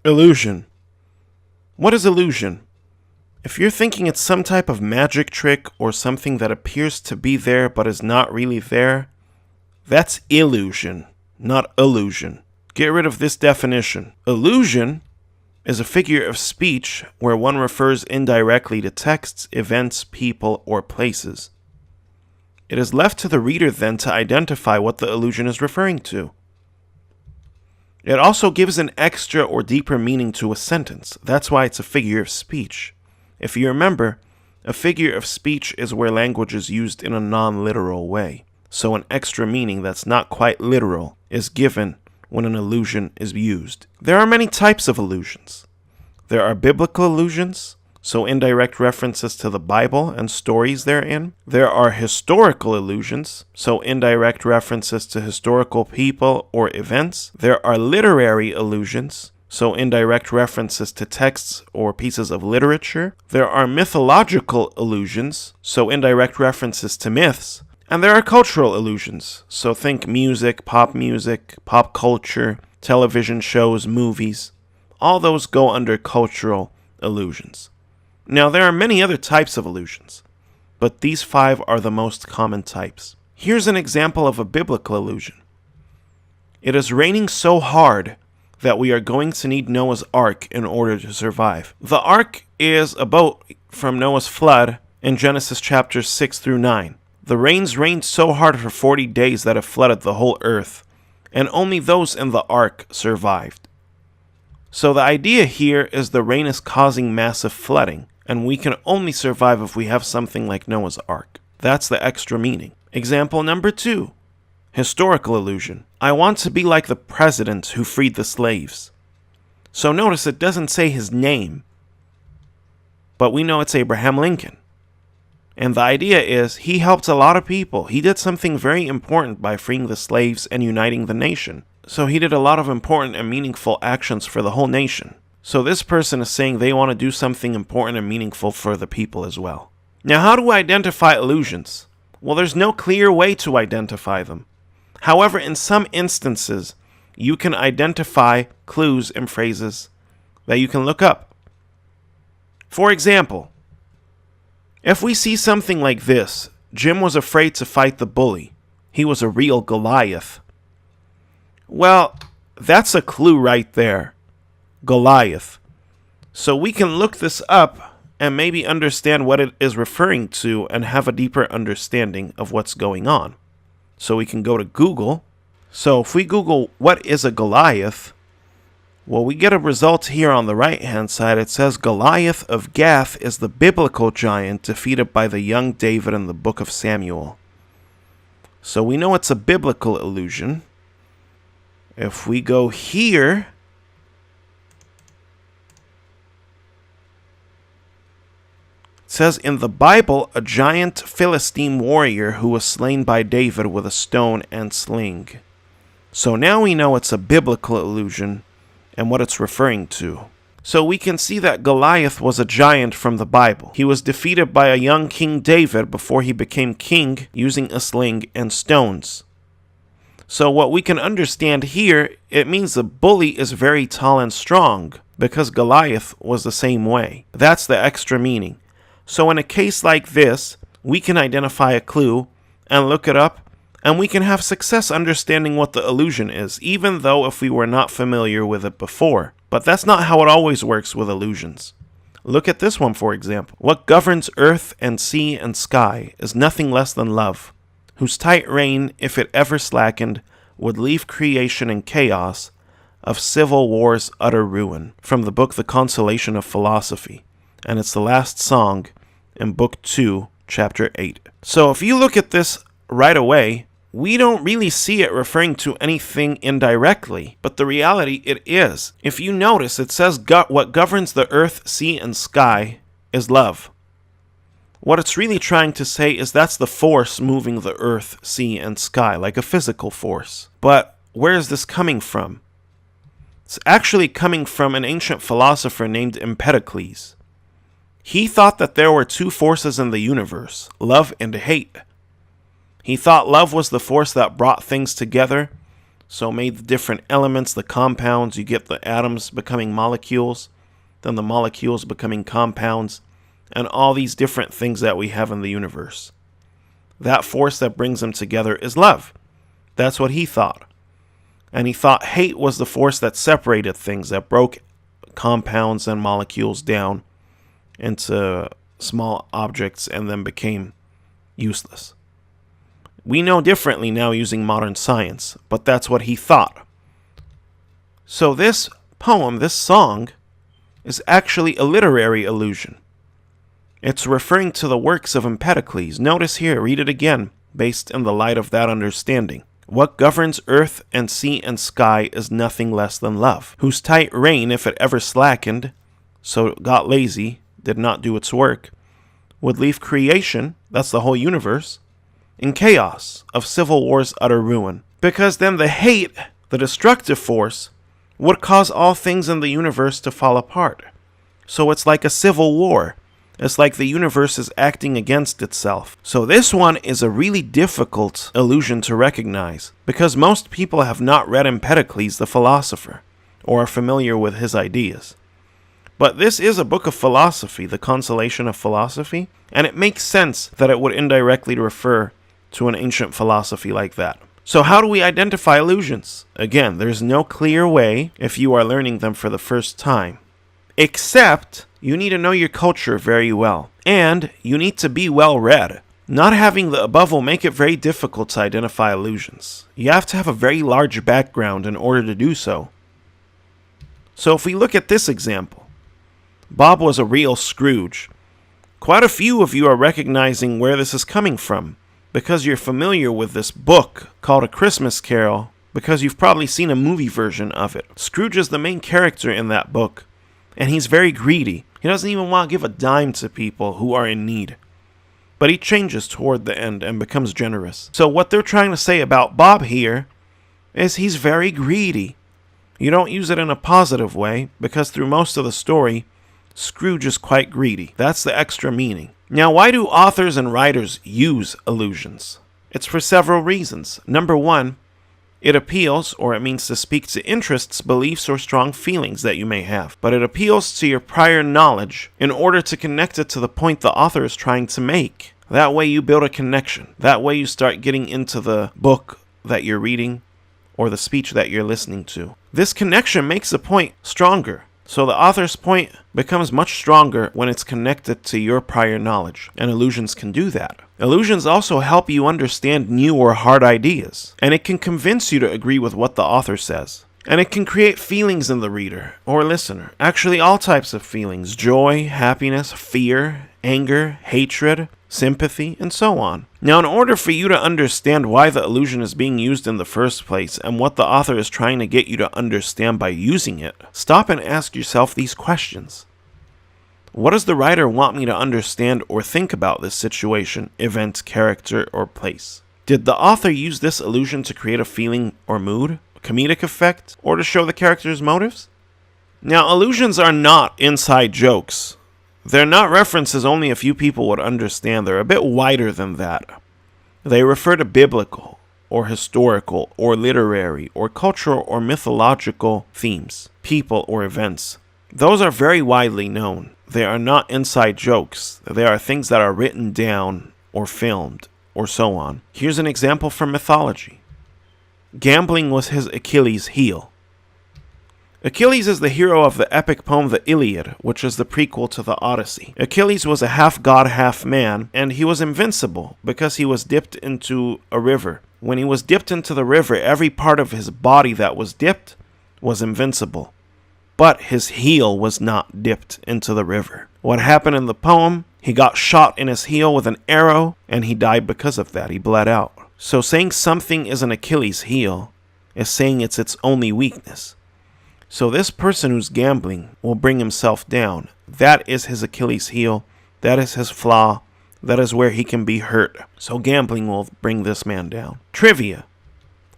Illusion. What is illusion? If you're thinking it's some type of magic trick or something that appears to be there but is not really there, that's illusion, not illusion. Get rid of this definition. Illusion is a figure of speech where one refers indirectly to texts, events, people, or places. It is left to the reader then to identify what the illusion is referring to. It also gives an extra or deeper meaning to a sentence. That's why it's a figure of speech. If you remember, a figure of speech is where language is used in a non-literal way. So an extra meaning that's not quite literal is given when an illusion is used. There are many types of illusions. There are biblical illusions, so indirect references to the Bible and stories therein. There are historical illusions, so indirect references to historical people or events. There are literary illusions, so indirect references to texts or pieces of literature. There are mythological illusions, so indirect references to myths. And there are cultural illusions, so think music, pop culture, television shows, movies. All those go under cultural illusions. Now, there are many other types of illusions, but these 5 are the most common types. Here's an example of a biblical illusion. It is raining so hard that we are going to need Noah's Ark in order to survive. The Ark is a boat from Noah's flood in Genesis chapters 6 through 9. The rains rained so hard for 40 days that it flooded the whole earth, and only those in the Ark survived. So the idea here is the rain is causing massive flooding, and we can only survive if we have something like Noah's Ark. That's the extra meaning. Example number 2. Historical illusion. I want to be like the president who freed the slaves. So notice it doesn't say his name, but we know it's Abraham Lincoln. And the idea is he helped a lot of people. He did something very important by freeing the slaves and uniting the nation. So he did a lot of important and meaningful actions for the whole nation. So this person is saying they want to do something important and meaningful for the people as well. Now, how do we identify illusions? Well, there's no clear way to identify them. However, in some instances, you can identify clues and phrases that you can look up. For example, if we see something like this, Jim was afraid to fight the bully. He was a real Goliath. Well, that's a clue right there. Goliath. So we can look this up and maybe understand what it is referring to and have a deeper understanding of what's going on. So we can go to Google. So if we Google what is a Goliath, well, we get a result here on the right hand side. It says Goliath of Gath is the biblical giant defeated by the young David in the book of Samuel. So we know it's a biblical illusion. If we go here, it says in the Bible, a giant Philistine warrior who was slain by David with a stone and sling. So now we know it's a biblical illusion and what it's referring to. So we can see that Goliath was a giant from the Bible. He was defeated by a young King David before he became king using a sling and stones. So what we can understand here, it means the bully is very tall and strong because Goliath was the same way. That's the extra meaning. So in a case like this, we can identify a clue and look it up, and we can have success understanding what the illusion is, even though if we were not familiar with it before. But that's not how it always works with illusions. Look at this one, for example. What governs earth and sea and sky is nothing less than love, whose tight rein, if it ever slackened, would leave creation in chaos, of civil war's utter ruin. From the book The Consolation of Philosophy. And it's the last song in Book 2, Chapter 8. So if you look at this right away, we don't really see it referring to anything indirectly, but the reality it is. If you notice, it says what governs the earth, sea, and sky is love. What it's really trying to say is that's the force moving the earth, sea, and sky, like a physical force. But where is this coming from? It's actually coming from an ancient philosopher named Empedocles. He thought that there were two forces in the universe, love and hate. He thought love was the force that brought things together, So made the different elements, the compounds, you get the atoms becoming molecules, then the molecules becoming compounds, and all these different things that we have in the universe. That force that brings them together is love. That's what he thought. And he thought hate was the force that separated things, that broke compounds and molecules down into small objects and then became useless. We know differently now using modern science, but that's what he thought. So this poem, this song, is actually a literary illusion. It's referring to the works of Empedocles. Notice here, read it again, based in the light of that understanding. What governs earth and sea and sky is nothing less than love, whose tight rein, if it ever slackened, so it got lazy, did not do its work, would leave creation, that's the whole universe, in chaos of civil war's utter ruin. Because then the hate, the destructive force, would cause all things in the universe to fall apart. So it's like a civil war. It's like the universe is acting against itself. So this one is a really difficult illusion to recognize, because most people have not read Empedocles the philosopher, or are familiar with his ideas. But this is a book of philosophy, the Consolation of Philosophy, and it makes sense that it would indirectly refer to an ancient philosophy like that. So how do we identify illusions? Again, there's no clear way if you are learning them for the first time. Except you need to know your culture very well. And you need to be well read. Not having the above will make it very difficult to identify illusions. You have to have a very large background in order to do so. So if we look at this example, Bob was a real Scrooge. Quite a few of you are recognizing where this is coming from, because you're familiar with this book called A Christmas Carol, because you've probably seen a movie version of it. Scrooge is the main character in that book, and he's very greedy. He doesn't even want to give a dime to people who are in need. But he changes toward the end and becomes generous. So what they're trying to say about Bob here is he's very greedy. You don't use it in a positive way, because through most of the story, Scrooge is quite greedy. That's the extra meaning. Now, why do authors and writers use illusions? It's for several reasons. Number one, it appeals, or it means to speak to interests, beliefs, or strong feelings that you may have. But it appeals to your prior knowledge in order to connect it to the point the author is trying to make. That way you build a connection. That way you start getting into the book that you're reading or the speech that you're listening to. This connection makes the point stronger. So the author's point becomes much stronger when it's connected to your prior knowledge, and illusions can do that. Illusions also help you understand new or hard ideas, and it can convince you to agree with what the author says. And it can create feelings in the reader or listener. Actually, all types of feelings: joy, happiness, fear, anger, hatred, sympathy, and so on. Now, in order for you to understand why the illusion is being used in the first place and what the author is trying to get you to understand by using it, stop and ask yourself these questions. What does the writer want me to understand or think about this situation, event, character, or place? Did the author use this illusion to create a feeling or mood, a comedic effect, or to show the character's motives? Now, illusions are not inside jokes. They're not references only a few people would understand. They're a bit wider than that. They refer to biblical, or historical, or literary, or cultural, or mythological themes, people, or events. Those are very widely known. They are not inside jokes. They are things that are written down, or filmed, or so on. Here's an example from mythology. Gambling was his Achilles' heel. Achilles is the hero of the epic poem The Iliad, which is the prequel to the Odyssey. Achilles was a half-god, half-man, and he was invincible because he was dipped into a river. When he was dipped into the river, every part of his body that was dipped was invincible. But his heel was not dipped into the river. What happened in the poem? He got shot in his heel with an arrow, and he died because of that. He bled out. So saying something is an Achilles' heel is saying it's its only weakness. So this person who's gambling will bring himself down. That is his Achilles' heel. That is his flaw. That is where he can be hurt. So gambling will bring this man down. Trivia.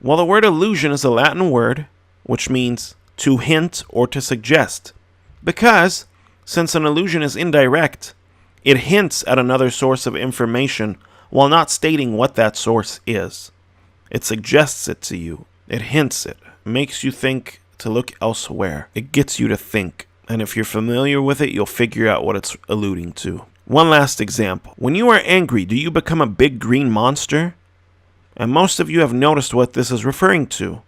Well, the word illusion is a Latin word, which means to hint or to suggest. Because, since an illusion is indirect, it hints at another source of information while not stating what that source is. It suggests it to you. It hints it, makes you think to look elsewhere. It gets you to think. And if you're familiar with it, you'll figure out what it's alluding to. One last example. When you are angry, do you become a big green monster? And most of you have noticed what this is referring to.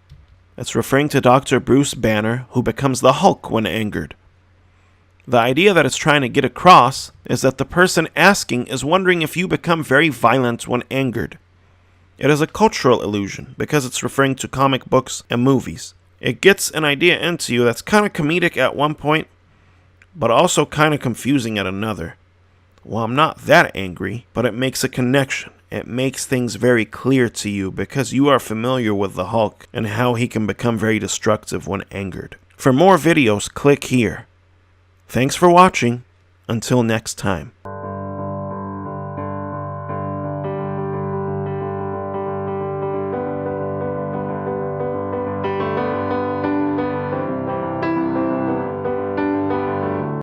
It's referring to Dr. Bruce Banner, who becomes the Hulk when angered. The idea that it's trying to get across is that the person asking is wondering if you become very violent when angered. It is a cultural illusion because it's referring to comic books and movies. It gets an idea into you that's kind of comedic at one point, but also kind of confusing at another. Well, I'm not that angry, but it makes a connection. It makes things very clear to you because you are familiar with the Hulk and how he can become very destructive when angered. For more videos, click here. Thanks for watching. Until next time.